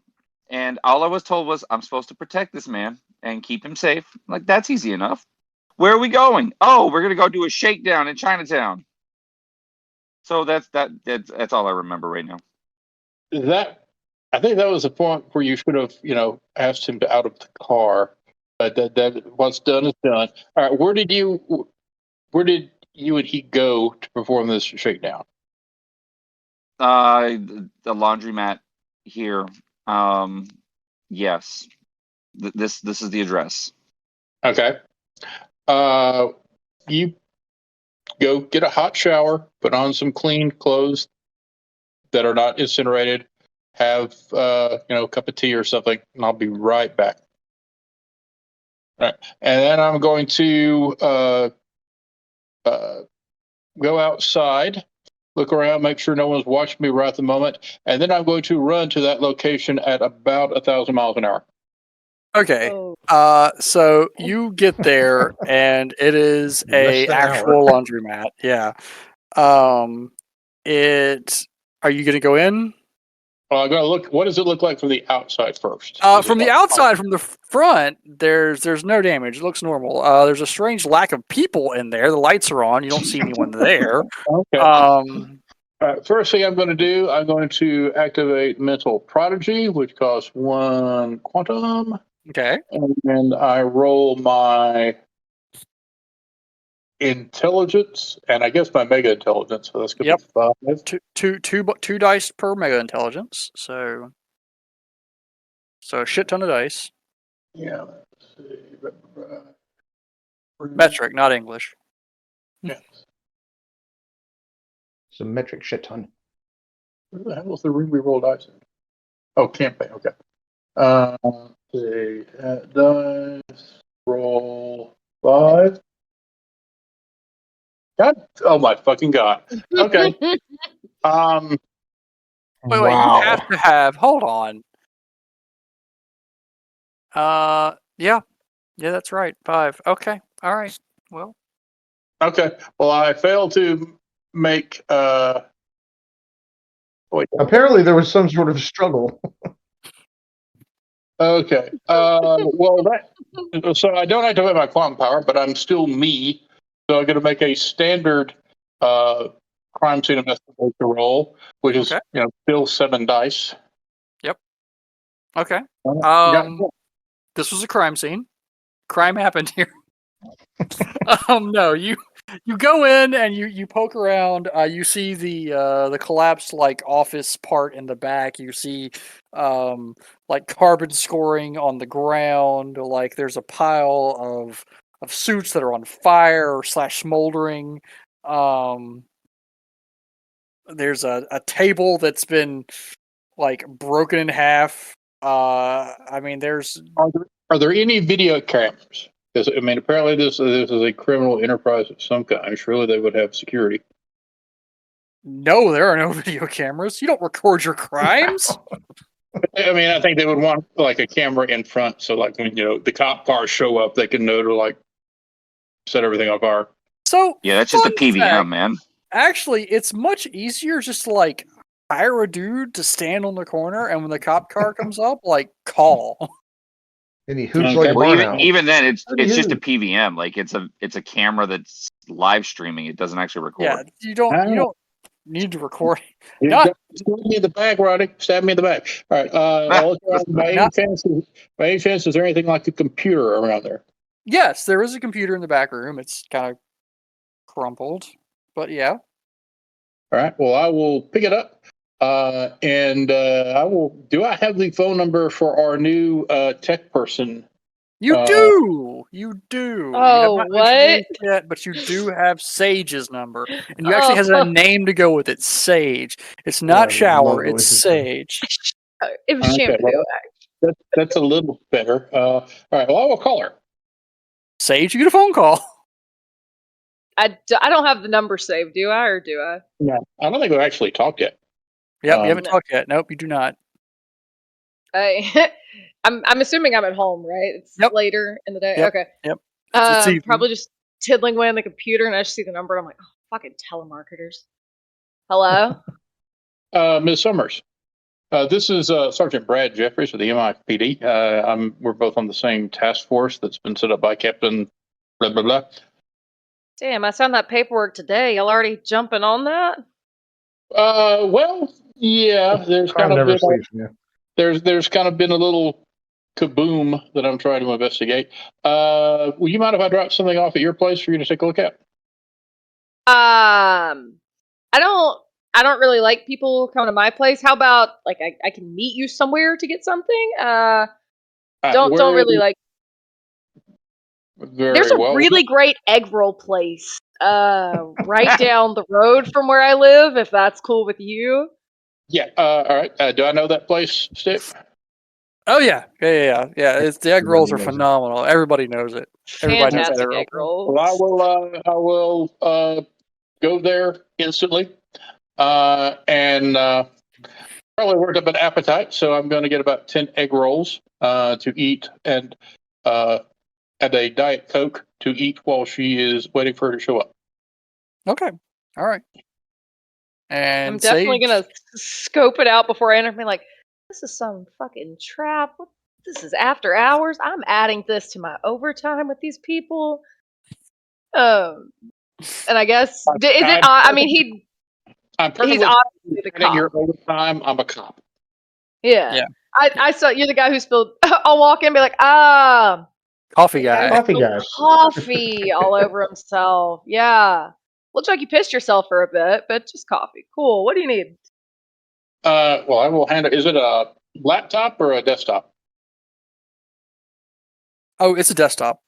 And all I was told was I'm supposed to protect this man and keep him safe. Like, that's easy enough. Where are we going? Oh, we're gonna go do a shakedown in Chinatown. So that's all I remember right now. I think that was the point where you should have, asked him to out of the car. But that what's done is done. All right, where did you and he go to perform this shakedown? The laundromat here. Yes. This is the address. Okay. You go get a hot shower, put on some clean clothes that are not incinerated, have a cup of tea or something, and I'll be right back. All right. And then I'm going to go outside, look around, make sure no one's watching me right at the moment, and then I'm going to run to that location at about 1,000 miles an hour. Okay. Oh. So you get there and it is a Less than an actual laundromat. Yeah. Are you gonna go in? Well, I gotta look. What does it look like from the outside first? From the outside, from the front, there's no damage. It looks normal. There's a strange lack of people in there. The lights are on. You don't see anyone there. Okay. First thing I'm going to do, I'm going to activate Mental Prodigy, which costs 1 quantum. Okay. And I roll my intelligence, and I guess my mega intelligence. So that's going to be 5. Two dice per mega intelligence. So a shit ton of dice. Yeah. Let's see. Metric, not English. Yeah. It's a metric shit ton. Where the hell was the room we rolled dice in? Oh, campaign. Okay. See. Dice. Roll 5. God. Oh my fucking god. Okay. Wait, Wow. you have to have. Hold on. Yeah, that's right. 5. Okay. All right. Well. Okay. Well, I failed to make. Wait. Apparently, there was some sort of struggle. Okay. Well, so I don't activate my quantum power, but I'm still me. So I'm going to make a standard crime scene investigation roll, which is still 7 dice. Yep. Okay. This was a crime scene. Crime happened here. No, you go in and you poke around. You see the collapsed like office part in the back. You see like carbon scoring on the ground. Like there's a pile of suits that are on fire or smoldering. There's a table that's been like broken in half. I mean, there's. Are there any video cameras? Because I mean, apparently this is a criminal enterprise of some kind. Surely they would have security. No, there are no video cameras. You don't record your crimes. I mean, I think they would want like a camera in front, so like when the cop cars show up, they can know to like set everything on fire. So yeah, that's just a PVM, man. Actually, it's much easier just to like hire a dude to stand on the corner, and when the cop car comes up, like call. And he hoops like a well, barn owl. even then, it's just a PVM. Like it's a camera that's live streaming. It doesn't actually record. Yeah, you don't need to record. Stab me in the back, Roddy. Stab me in the back. All right. By any chance, is there anything like a computer around there? Yes, there is a computer in the back room. It's kind of crumpled, but yeah. All right. Well, I will pick it up, and I will. Do I have the phone number for our new tech person? You do. Oh, you what? Yet, but you do have Sage's number, and you actually has a name to go with it. Sage. It's not shower. It's Sage. It was shampoo. Well, that's a little better. All right. Well, I will call her. Sage, you get a phone call. I don't have the number saved, do I, or do I? No, I don't think we've actually talked yet. Yep, you haven't talked yet. Nope, you do not. I'm assuming I'm at home, right? It's later in the day. Yep. Okay. Yep. Probably just tiddling away on the computer, and I just see the number, and I'm like, oh, fucking telemarketers. Hello? Ms. Summers, this is Sergeant Brad Jeffries of the MIPD. We're both on the same task force that's been set up by Captain blah, blah, blah. Damn, I signed that paperwork today. Y'all already jumping on that? Well, yeah. There's kind of been there's kind of been a little kaboom that I'm trying to investigate. Will you mind if I drop something off at your place for you to take a look at? I don't really like people coming to my place. How about like I can meet you somewhere to get something? Don't really like. There's a really great egg roll place right down the road from where I live, if that's cool with you. Yeah. All right. Do I know that place, Steve? Oh yeah. The egg rolls are phenomenal. Everybody knows it. Everybody knows Fantastic egg rolls. Well, I will go there instantly, and probably worked up an appetite. So I'm going to get about 10 egg rolls to eat, and a Diet Coke to eat while she is waiting for her to show up. Okay. All right. And I'm definitely Sage, gonna scope it out before I enter. Be like, this is some fucking trap. This is after hours. I'm adding this to my overtime with these people. And I guess is it? I mean, I'm he's perfectly obviously the adding your cop. overtime. I'm a cop. Yeah. Yeah. I saw you're the guy who spilled. I'll walk in and be like, coffee the guy guy. who Coffee spilled guy. coffee all over himself. Yeah. Looks like you pissed yourself for a bit, but just coffee. Cool. What do you need? Well, I will handle. Is it a laptop or a desktop? Oh, it's a desktop.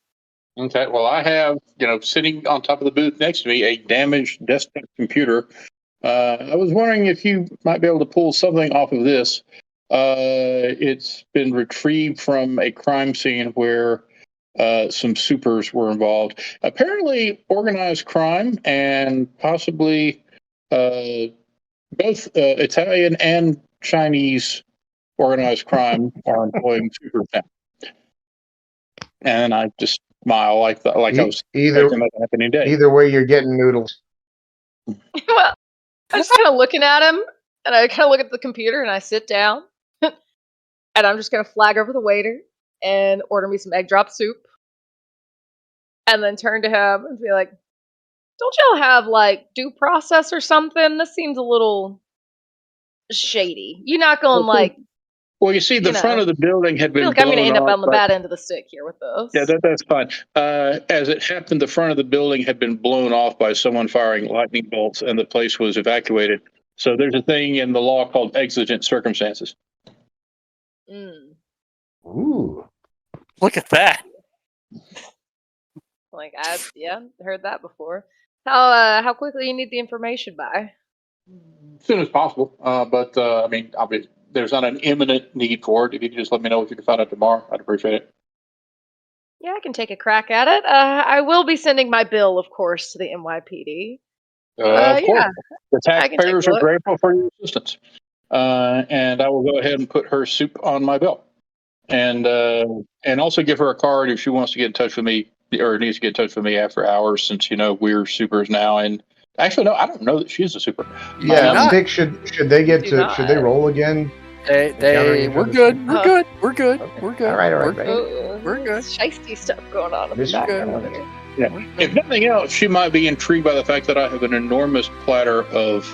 Okay. Well, I have, sitting on top of the booth next to me, a damaged desktop computer. I was wondering if you might be able to pull something off of this. It's been retrieved from a crime scene where some supers were involved. Apparently, organized crime and possibly both Italian and Chinese organized crime are employing supers now. And I just smile like I was expecting that to happen any day. Either way, you're getting noodles. Well, I'm just kind of looking at him, and I kind of look at the computer, and I sit down, and I'm just gonna flag over the waiter and order me some egg drop soup, and then turn to him and be like, "Don't y'all have like due process or something? This seems a little shady. You're not going like." Well, you see, the front of the building had I been feel like I'm blown going to end up off on the by- bad end of the stick here with this. Yeah, that's fine. As it happened, the front of the building had been blown off by someone firing lightning bolts, and the place was evacuated. So there's a thing in the law called exigent circumstances. Mm. Ooh. Look at that. Like I've heard that before. How quickly you need the information by? As soon as possible. But I mean, there's not an imminent need for it. If you could just let me know if you can find it tomorrow, I'd appreciate it. Yeah, I can take a crack at it. I will be sending my bill, of course, to the NYPD. Of course. Yeah, The I can take taxpayers a are look. grateful for your assistance. And I will go ahead and put her soup on my bill. And also give her a card if she wants to get in touch with me or needs to get in touch with me after hours, since we're supers now. And actually, no, I don't know that she's a super. Yeah, Nick, should they get to? Should they roll again? We're good. We're good. We're good. Okay. We're good. All right. We're good. Shiesty stuff going on in the This is background good. here. Yeah. If nothing else, she might be intrigued by the fact that I have an enormous platter of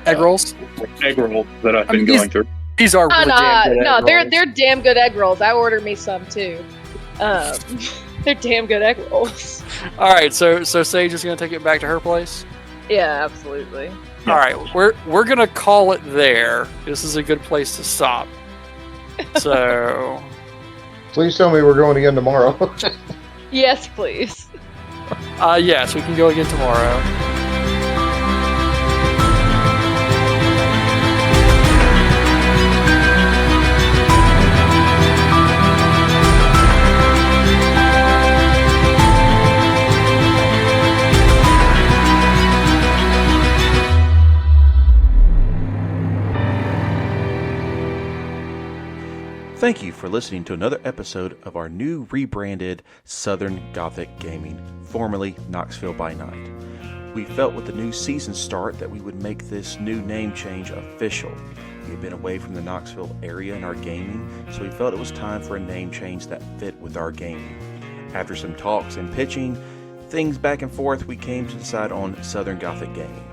Egg rolls. egg roll that I've been going through. These are really damn good No, egg rolls. they're damn good egg rolls. I ordered me some too. They're damn good egg rolls. All right, so Sage is gonna take it back to her place. Yeah, absolutely. All right, we're gonna call it there. This is a good place to stop. So, Please tell me we're going again tomorrow. Yes, please. yes, we can go again tomorrow. Thank you for listening to another episode of our new rebranded Southern Gothic Gaming, formerly Knoxville by Night. We felt with the new season start that we would make this new name change official. We had been away from the Knoxville area in our gaming, so we felt it was time for a name change that fit with our gaming. After some talks and pitching, things back and forth, we came to decide on Southern Gothic Gaming.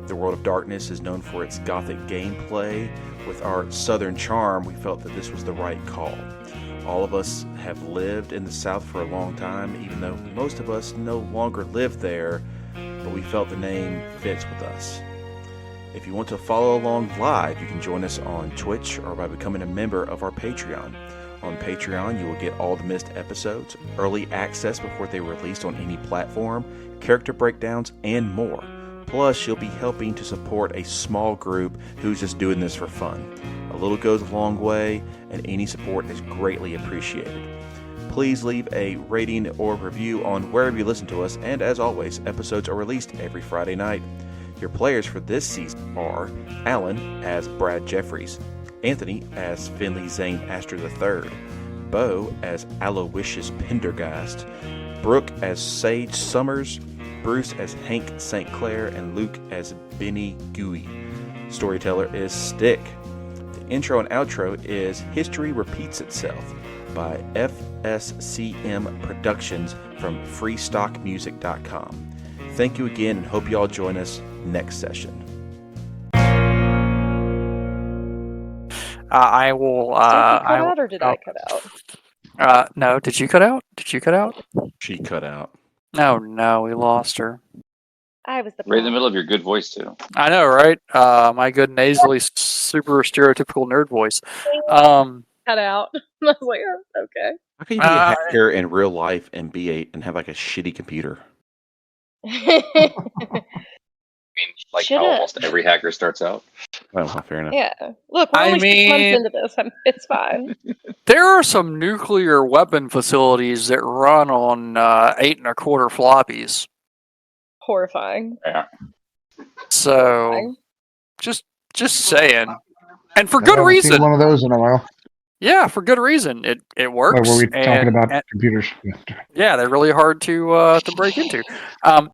The World of Darkness is known for its Gothic gameplay. With our Southern charm, we felt that this was the right call. All of us have lived in the South for a long time, even though most of us no longer live there, but we felt the name fits with us. If you want to follow along live, you can join us on Twitch or by becoming a member of our Patreon. On Patreon, you will get all the missed episodes, early access before they are released on any platform, character breakdowns, and more. Plus, you'll be helping to support a small group who's just doing this for fun. A little goes a long way, and any support is greatly appreciated. Please leave a rating or review on wherever you listen to us, and as always, episodes are released every Friday night. Your players for this season are Alan as Brad Jeffries, Anthony as Finley Zane Astor III, Bo as Aloysius Pendergast, Brooke as Sage Summers, Bruce as Hank St. Clair, and Luke as Benny Gooey. Storyteller is Stick. The intro and outro is History Repeats Itself by FSCM Productions from freestockmusic.com. Thank you again, and hope you all join us next session. I will. Did you cut out or did I cut out? No. Did you cut out? Did you cut out? She cut out. No, we lost her. I was the Right in the middle of your good voice too. I know, right? My good nasally, super stereotypical nerd voice. cut out. I was like, oh, okay. How can you be a hacker in real life and be and have like a shitty computer? I mean, like how almost every hacker starts out. Well, fair enough. Yeah. Look, we're only 6 months into this. It's fine. There are some nuclear weapon facilities that run on 8 1/4 floppies. Horrifying. Yeah. So, Horrifying. just saying, and for I good haven't reason. seen one of those in a while. Yeah, for good reason. It works. Were we talking about and computers? yeah, they're really hard to break into.